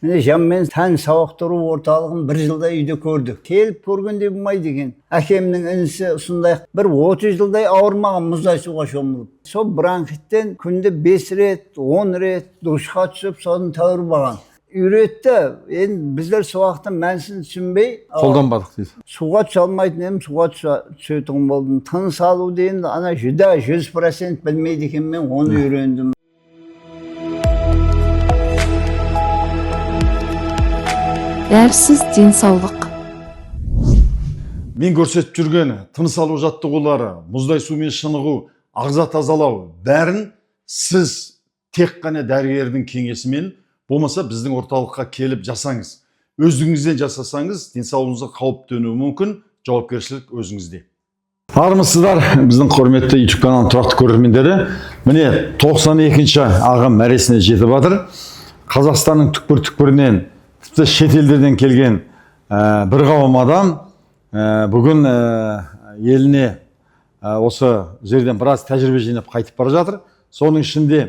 Mine Jammen tän sawuktyrуу ortalygyn 1 ýylda üýde kördük. Kelip körgende bolmaýdy eken. Akemniň inisi şunday bir 30 ýylda awurmagan muzday suga şomulup. So bronxitten günde 5 ret, 10 ret duşa çyşyp soň täwürbagan. Üretde bizler şu wagtda mensin düşünbey Koldanbadyk diýdi. Suga çalmaýdy hem suga çöýtüň boldum. Tynys aluu deýin ana juda 100% bilmeýdi eken men onu öýrendim. Därsiz densawlyk. Men görsetip жүрген тыныс алуу жаттыгуулары, муздай суу менен шыныгуу, агза тазалоо бәрін сіз тек қана дәрігердің кеңесі менен болмаса біздің орталыққа келіп жасаңыз. Өзіңізден жасасаңыз, денсаулығыңызға қауіп төнуі мүмкін, жауапкершілік өзіңізде. Армысыздар, біздің құрметті YouTube каналының тұрақты көрермендері. Міне 92-ші ағым мәресіне жетіп жатыр. Қазақстанның түкпір-түкпірінен, тіпті шет елдерден келген бір қауым адам бүгін еліне осы жерден біраз тәжірибе жинап қайтып бара жатыр. Соның ішінде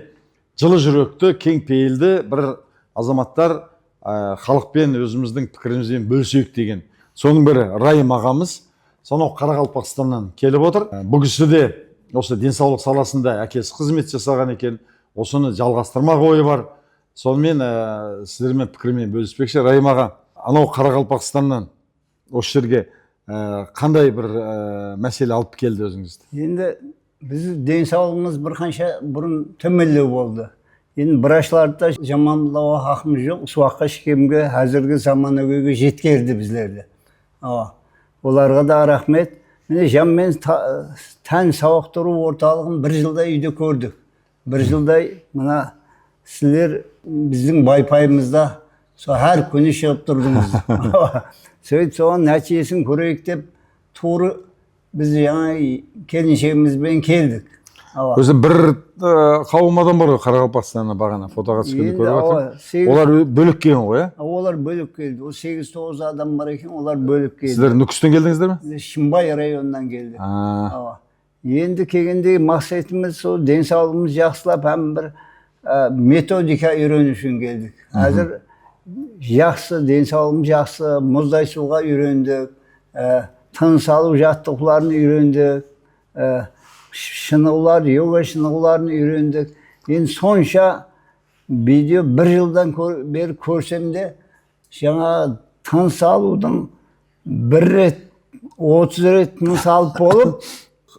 жылы жүректі, кең пейілді бір азаматтар халықпен өзіміздің пікірімізбен бөлісейік деген. Соның бірі Райым ағамыз, сонау Қарақалпақстаннан келіп отыр. Бұл кісі де осы денсаулық саласында әкесі қызмет жасаған екен. Осыны жалғастырмақ ойы бар. Сонымен сіздермен пікірмен бөліспекші. Райым аға, анау Қарақалпақстаннан осы жерге қандай бір мәселе алып келді өзіңізді? Енді біз денсаулығымыз бір қанша бұрын төмендеу болды. Енді врачларда жаманлауға хақымыз жоқ. Суаққа ешкімге әзіргі заманауиге жеткерді біздерді. Оларға да рахмет. Міне Jammen тән сауықтыруу орталығын 1 ýylda үйде көрдік. 1 ýylda мына сіздер біздің байпайымызда әр күні шығып тұрдыңыз. Сөйтіп соған нәтижесін көрейік деп туыры біз жаңа келіншегімізбен келдік. Өзі бір қауым адам бар ғой Қарақалпақстанда бағана фотоға түскенде көріп жатыр. Олар бөлек келген ғой, ә? Олар бөлек келді. О 8-9 адам бар екен, олар бөлек келді. Сіздер Нүкістен келдіңіздер ме? Шымбай районынан келді. Енді келгенде мақсатымыз сол денсаулығымыз жақсылап, һәм бір методика үйрену үшін келдік. Әзір жақсы, денсаулығымыз жақсы, мұздай суға үйрендік, тыныс алу жаттығуларын үйрендік, шынығулар, йога шынығуларын үйрендік. Енді сонша видео 1 жылдан бері көрсем де, жаңа тыныс алудың 1 рет, 30 рет тыныс алып болып,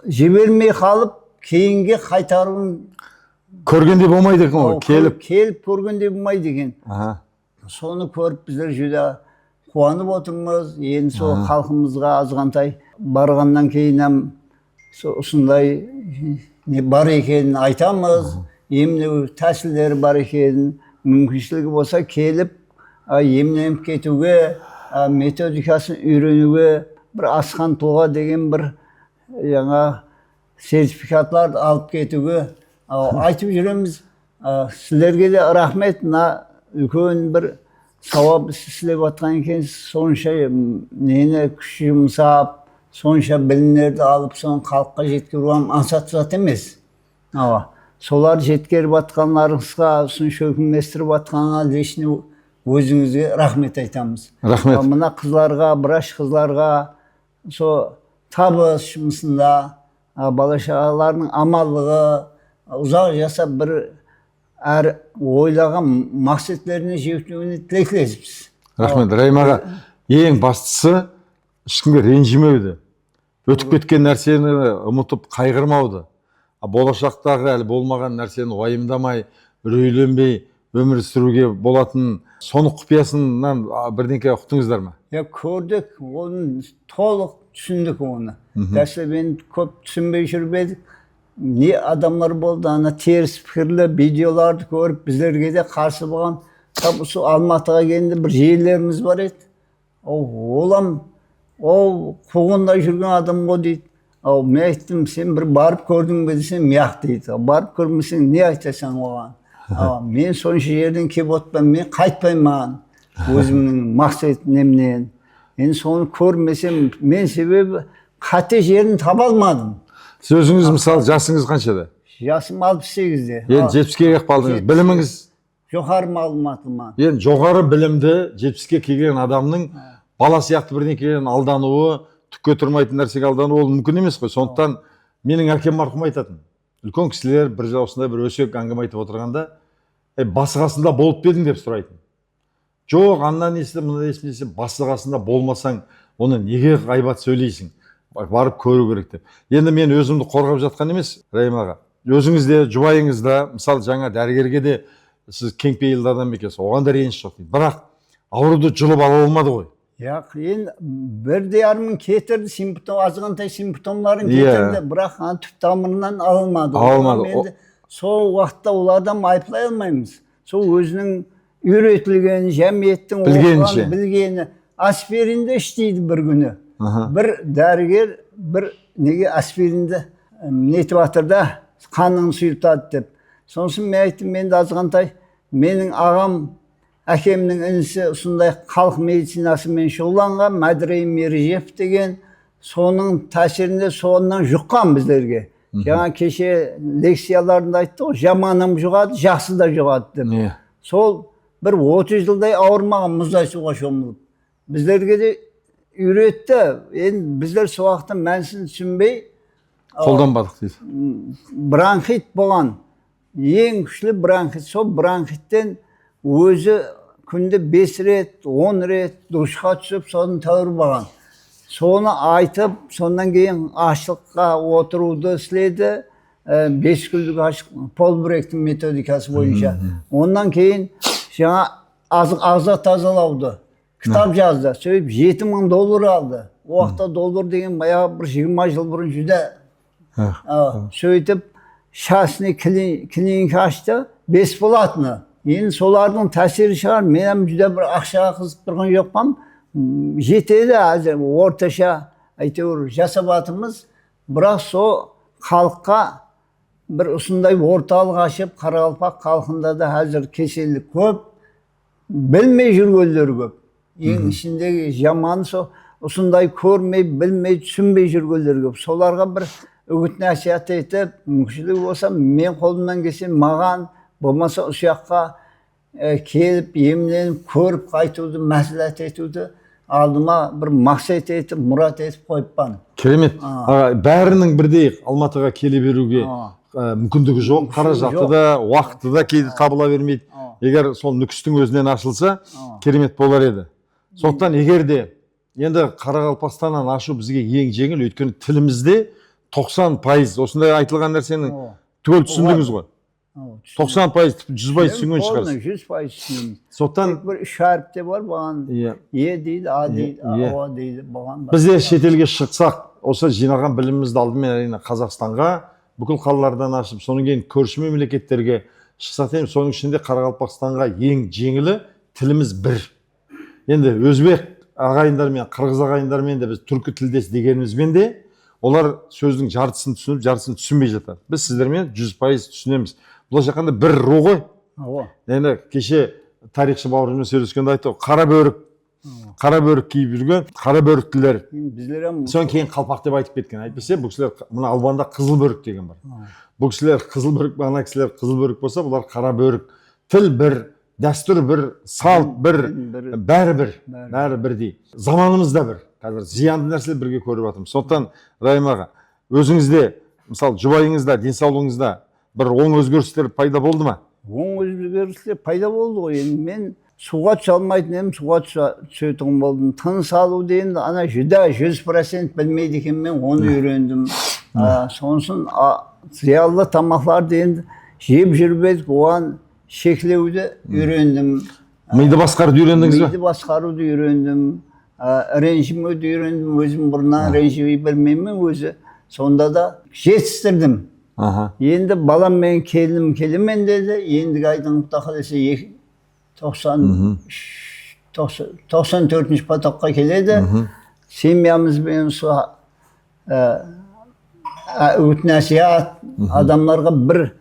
жібермей қалып, кейінге қайтаруын көргенде болмайды екен ғой, келіп көргенде болмайды екен. Соны көріп біздер жүдә қуанып отырмыз. Енді сол халқымызға азғантай барғаннан кейін осындай бар екенін айтамыз. Емдеу тәсілдері бар екенін, мүмкіншілігі болса келіп емленіп кетуге, методикасын үйренуге, бір асқан тұлға деген бір жаңа сертификатлар алып кетуге айтып жүреміз. Сіздерге де рахмет. Үлкен бір сауап істеп жатқан екен, сонша нені күш жұмсап, сонша білімдерді алып, соны халыққа жеткеру ансат зат емес. Солар жеткеріп жатқандарыңызға, сонша өкімдестіріп жатқанға лишне өзіңізге рахмет айтамыз. Рахмет. Мына қызларға, біраш қызларға, со табыс жұмысында, бала-шағаларының амаллығы, ұзақ жасап бір әр ойлаған мақсатларына жетуіне тілектеспіз. Рахмет. Райым аға, ең бастысы ешкімге ренжімеуді, өтіп кеткен нәрсені ұмытып қайғырмауды, болашақтағы әлі болмаған нәрсені уайымдамай, үрейленбей өмір сүруге болатын соны құпиясынан бірдеңке ұқтыңыздар ма? Көрдік, оны толық түсіндік оны. Тәсілбен көп түсінбей жүрбедік. Не адамлар болды, ана теріс пікірлі видеоларды көріп, біздерге де қарсы болған. Осы Алматыға келгенде бір жиелеріміз бар еді. Олам, ол қуғында жүрген адам ғой дейді. Мен айттым, сен бір барып көрдің бе десем, мияқ дейді. Барып көрмесең, не айтасың оған? Мен сонша жерден кеп отпам, мен қайтпаймын өзімнің мақсат немнен. Енді соны көрмесем, мен себебі қате жерін таба алмадым. Сіз өзіңіз мысалы жасыңыз қаншада? Жасым 68-де. Енді 70-ге келіп қалдыңыз. Біліміңіз Жоғары мағлұматыма. Енді жоғары білімді 70-ке келген адамның бала сияқты бірдеңкеден алдануы, түкке тұрмайтын нәрсеге алдануы ол мүмкін емес қой. Сондықтан менің әкем марқұм айтатын. Үлкен кісілер бір осындай бір өсек әңгіме айтып отырғанда, басы қасында болып па едің деп сұрайтын. Жоқ, андан естіп, мындан естіп десе, басы қасында болмасаң, оны неге ғайбат сөйлейсің? Барып көру керек деп. Енді мен өзімді қорғап жатқан емес, Райым аға. Өзіңізде, жұбайыңызда, мысалы жаңа дәрігерге де сіз кеңпейілді адам екенсіз, оған да реніш жоқ дейді. Бірақ ауруды жұлып ала алмады ғой. Яқ, енді 1,5 кетірді, азғантай симптомларын кетірді, бірақ түп тамырынан алынмады. Енді сол уақытта ол адам айыплай алмаймыз. Сол өзінің үйретілген, жәмиеттің оқыған, білгені. Аспиринді іштейді бір күні. Бір дәрігер, бір неге аспиринді нетіп атырда, қанын сұйылтады деп. Сонысын мен айттым, мен азғантай, менің ағам, әкемнің інісі сондай халық медицинасымен шұғыланған, Мәдірей Мержев деген, соның тәсірінде соңынан жұққан біздерге. Жаңа кеше лекцияларында айтты ғой, жаманым жұғады, жақсы да жұғады деп. Сол бір 30 жылдай ауырмаған мұздай суға шомылып. Біздерге де үйретті. Енді біздер сол уақытта мәнісін түсінбей қолданбадық дейді. Бронхит болған. Ең күшлі бронхит. Сол бронхиттен өзі күнде 5 рет, 10 рет душқа түсіп, соны тәуір болған. Соны айтып, сондан кейін ашыққа отыруды істеді. 5 күндік ашық, Полбректің методикасы бойынша. Ондан кейін жаңа ағза тазалауды кітап жазды. Сөйтіп $7,000 алды. Уақытта доллар деген баяғы бір 20 жыл бұрын жүдә. Сөйтіп шасыны клиника ашты, бесплатны. Енді солардың тәсері шығар, мен жүдә бір ақшаға қызып тұрған жоқпам. Жетеді әзір, орташа әйтеуір жасап атымыз. Бірақ сол халыққа бір ұсындай орталық ашып, Қарақалпақ халқында да әзір кеселік көп, білмей жүргендер көп. Ең ішіндегі жаманы сол, ұсындай көрмей, білмей, түсінбей жүргендер көп. Соларға бір үгіт насихат етіп, мүмкіншілігі болса, мен қолымнан келсе, маған болмаса ұшаққа келіп, емленіп, көріп қайтуды, мәслихат етуді алдыма бір мақсат етіп, мұрат етіп қойыппан. Керемет. Бәрінің бірдей Алматыға келе беруге мүмкіндігі жоқ, қаражаты да, уақыты да кейде табыла бермейді. Егер сол нүкістің өзінен ашылса, керемет болар еді. Сондықтан егер де енді Қарақалпақстаннан ашу бізге ең жеңіл, өйткені тілімізде 90% осындай айтылған нәрсенің түгел түсіндіңіз ғой. 90% 100% түсінген шығарсыз. 100% түсінген. Сондықтан бір үш әріпте бар, бұған е дейді, а дейді, а дейді, бұған бар. Біз де шетелге шықсақ, осы жинаған білімімізді алдымен әрине Қазақстанға, бүкіл қалалардан ашып, соның кейін көрші мемлекеттерге шықсақ деймін, соның ішінде Қарақалпақстанға ең жеңілі тіліміз бір. Енді өзбек ағайындармен, қырғыз ағайындармен де біз түркі тілдес дегенімізбен де олар сөздің жартысын түсініп, жартысын түсінбей жатады. Біз сіздермен 100% түсінеміз. Бұл жаққанда бір ру ғой. Енді кеше тарихшы бауырымыз сөйлескенде айтты, қара бөрік киіп жүрген, қара бөріктілер. Соң кейін қалпақ деп айтып кеткен. Айтпесе, бұл кісілер мына Албанда қызыл бөрік деген бар. Бұл кісілер қызыл бөрік, ана кісілер қызыл бөрік болса, бұлар қара бөрік. Тіл бір, дәстүр бір, салт бір, бәрі бірдей. Заманымыз да бір. Қазір зиянды нәрселер бірге көріп жатырмыз. Сондықтан Райым аға, өзіңізде, мысалы, жұбайыңызда, денсаулығыңызда бір оң өзгерістер пайда болды ма? Оң өзгерістер пайда болды ғой. Енді мен суға түсе алмайтын едім, суға түсетін болдым. Тыныс алу деген ана 100% білмейді екен, мен оны үйрендім. Сонысын зиялы тамақлар деген жеп жүрбедік, оған шекілеуді үйрендім. Миды басқаруды үйрендіңіз бе? Миды басқаруды үйрендім. Ренжімеуді үйрендім. Өзім бұрыннан ренжімей білмеймін өзі. Сонда да жетістірдім. Енді балам мен келімен деді. Ендігі айдың құтақы десе 94-ші потаққа келеді. Семьямызбен үгіт насихат адамларға бір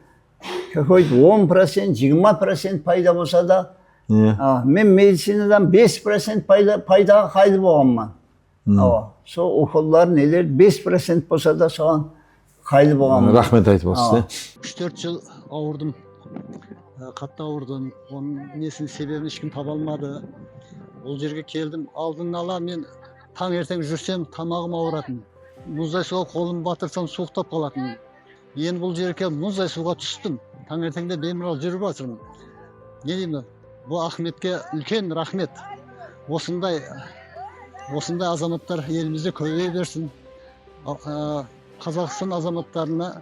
10%, 20% пайда болса да, мен медицинадан 5% пайдаға қайды болғанмын. Сол оқулар нелер 5% болса да соған қайды болғанмын. Рахмет айтып отырсыз. 3-4 жыл ауырдым. Қатты ауырдым. Оның несінің себебін ешкім таба алмады. Ол жерге келдім. Алдын ала мен таңертең жүрсем тамағым ауыратын. Мұздай суға қолымды батырсам суықтап қалатын. Енді бұл жерге мұздай суға түстім. Таңертеңде беймарал жүріп жатырмын. Не деймін? Бұл Ахметке үлкен рахмет. Осындай азаматтар елімізде көбейе берсін. Қазақстан азаматтарына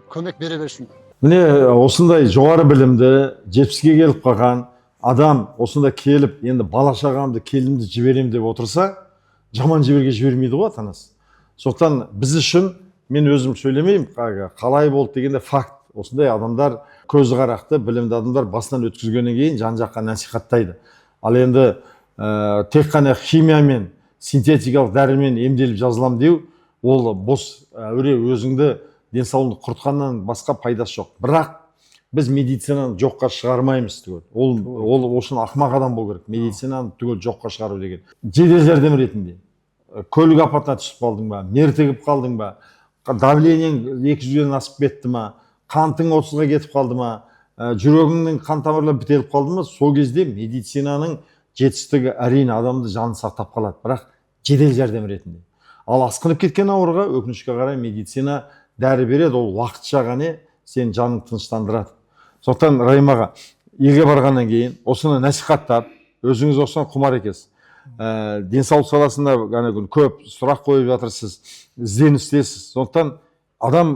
көмек бере берсін. Міне осындай жоғары білімді 70-ге келіп қалған адам осында келіп, енді бала шағамды, келінімді жіберем деп отырса, жаман жерге жібермейді ғой ата-анасы. Сондықтан біз үшін, мен өзім сөйлемеймін, қалай болды дегенде факт. Осындай адамдар, көзі қарақты, білімді адамдар басынан өткізгеннен кейін жан-жаққа насихаттайды. Ал енді тек қана химиямен, синтетикалық дәрімен емделіп жазылам деу, ол бос әуре, өзіңді денсаулығыңды құртқаннан басқа пайдасы жоқ. Бірақ біз медицинаны жоққа шығармаймыз түгел. Ол үшін ақымақ адам болу керек. Медицинаны түгел жоққа шығару деген. Жедел жәрдем ретінде көлік апатына түсіп қалдың ба, мертігіп қалдың ба, давлениең 200-ден асып кетті ма, қантың 30-ға кетіп қалды ма, жүрегіңнің қан тамырлары бітеліп қалды ма, сол кезде медицинаның жетістігі әрине адамды жанын сақтап қалады, бірақ жедел жәрдем ретінде. Ал асқынып кеткен ауырға өкінішке қарай медицина дәрі береді, ол уақытша ғана сен жаның тыныштандырады. Сондықтан Райымаға елге барғаннан кейін осыны насихаттап, өзіңіз осыған құмар екенсіз. Денсаулық саласында көп сұрақ қойып жатырсыз, ізденістесіз. Сондықтан адам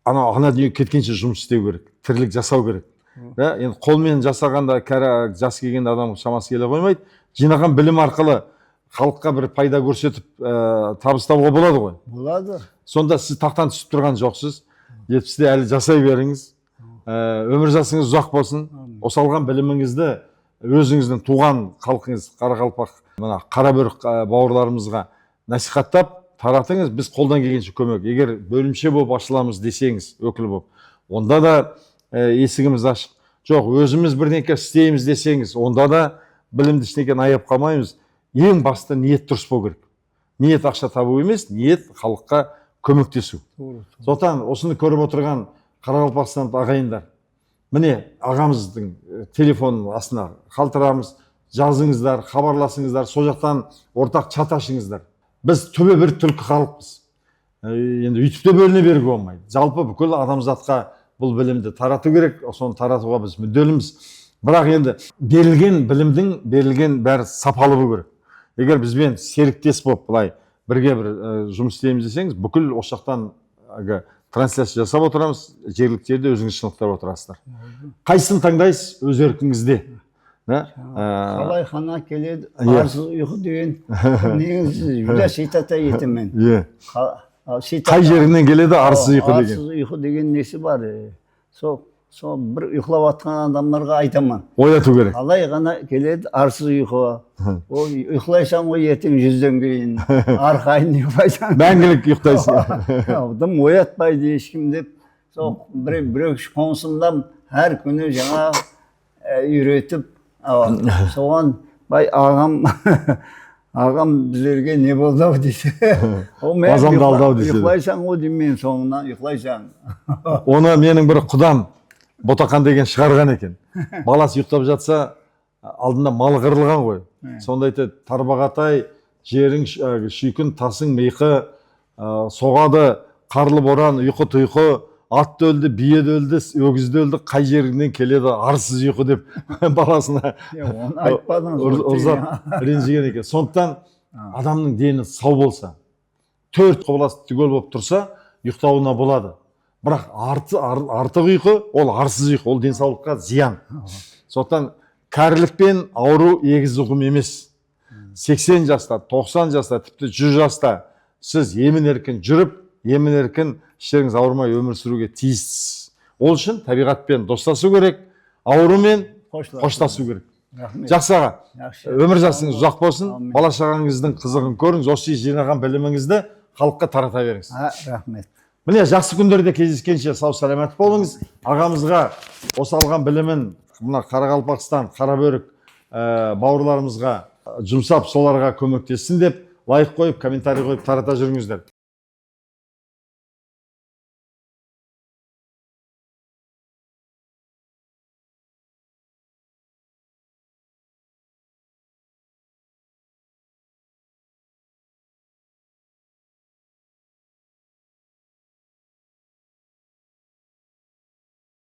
ана дүниеге кеткенше жұмыс істеу керек, тірлік жасау керек. Енді қолмен жасағанда жас келген адам шамасы келе қоймайды. Жинаған білім арқылы халыққа бір пайда көрсетіп табыстауға болады ғой. Болады. Сонда сіз тақтан түсіп тұрған жоқсыз. 70-де әлі жасай беріңіз. Өмір жасыңыз ұзақ болсын. Осы алған біліміңізді өзіңіздің туған халқыңыз, Қарақалпақ, мына Қарабөрік бауырларымызға насихаттап таратыңыз. Біз қолдан келгенше көмек. Егер бөлімше болып ашыламыз десеңіз, өкіл болып, онда да есігіміз ашық. Жоқ, өзіміз бірдеңе істейміз десеңіз, онда да білімді ештеңені аяп қалмаймыз. Ең басты ниет дұрыс болу керек. Ниет ақша табу емес, ниет халыққа көмектесу. Сондықтан осыны көріп отырған Қарақалпақстан ағайындар, міне ағамыздың телефонын астына қалтырамыз, жазыңыздар, хабарласыңыздар, сол жақтан ортақ чат ашыңыздар. Біз түбі бір түлкі халықпыз. Енді үйтіп те бөліне беруге болмайды. Жалпы бүкіл адамзатқа бұл білімді тарату керек, соны таратуға біз мүдделіміз. Бірақ енді берілген білімдің берілген бәрі сапалы болу керек. Егер бізбен серіктес болып былай бірге бір жұмыс істейміз десеңіз, бүкіл осы жақтан трансляция жасап отырамыз, жергілікті жерде өзіңіз шынықтырып отырасыздар. Қайсысын таңдайсыз өз еркіңізде. Қалай қана келеді, арсыз ұйқы деген негізі жүдә шейтата етімен. Қай жерінен келеді арсыз ұйқы деген? Арсыз ұйқы деген несі бар. Сол бір ұйқылап атқан адамдарға айтамын. Ояту керек. Қалай ғана келеді арсыз ұйқы. Ұйқылайсаң ғой ертең 100-ден кейін, арқайын ұйқылайсаң. Мәңгілік ұйықтайсың. Адам оятпайды ешкім деп. Сол біреу қонысымдан әр күні жаңа үйретіп, соған бай ағам біздерге не болды дейді. Азамды алдау дейді. Ұйқылайсаң ғой деймін, соңынан ұйқылайсаң. Оны менің бір құдам Ботақан деген шығарған екен. Баласы ұйықтап жатса, алдында малы қырылған ғой. Сонда айтады, тарбағатай, жерің шүйкін, тасың миқы, соғады, қарлы боран, ұйқы тұйқы, ат өлді, бие өлді, өгізді өлді, қай жеріңнен келеді арсыз ұйқы деп баласына ұрзап ренжіген екен. Сондықтан адамның дені сау болса, 4 құбыласы түгел болып тұрса, ұйықтауына болады. Бірақ артық ұйқы, ол арсыз ұйқы, ол денсаулыққа зиян. Сондықтан кәрілікпен ауру егіз ұғым емес. 80 жаста, 90 жаста, тіпті 100 жаста сіз емін-еркін жүріп, емін-еркін іштеріңіз ауырмай өмір сүруге тиіссіз. Ол үшін табиғатпен достасу керек, аурумен қоштасу керек. Жақсы аға, өмір жасыңыз ұзақ болсын, бала шағаңыздың қызығын көріңіз, осы жинаған біліміңізді халыққа тарата беріңіз. Рахмет. Міне жақсы күндерде кездескенше сау саламат болыңыз. Ағамызға осы алған білімін мына Қарақалпақстан, Қарабөрік бауырларымызға жұмсап, соларға көмектессін деп лайк қойып, комментарий қойып тарата жүріңіздер.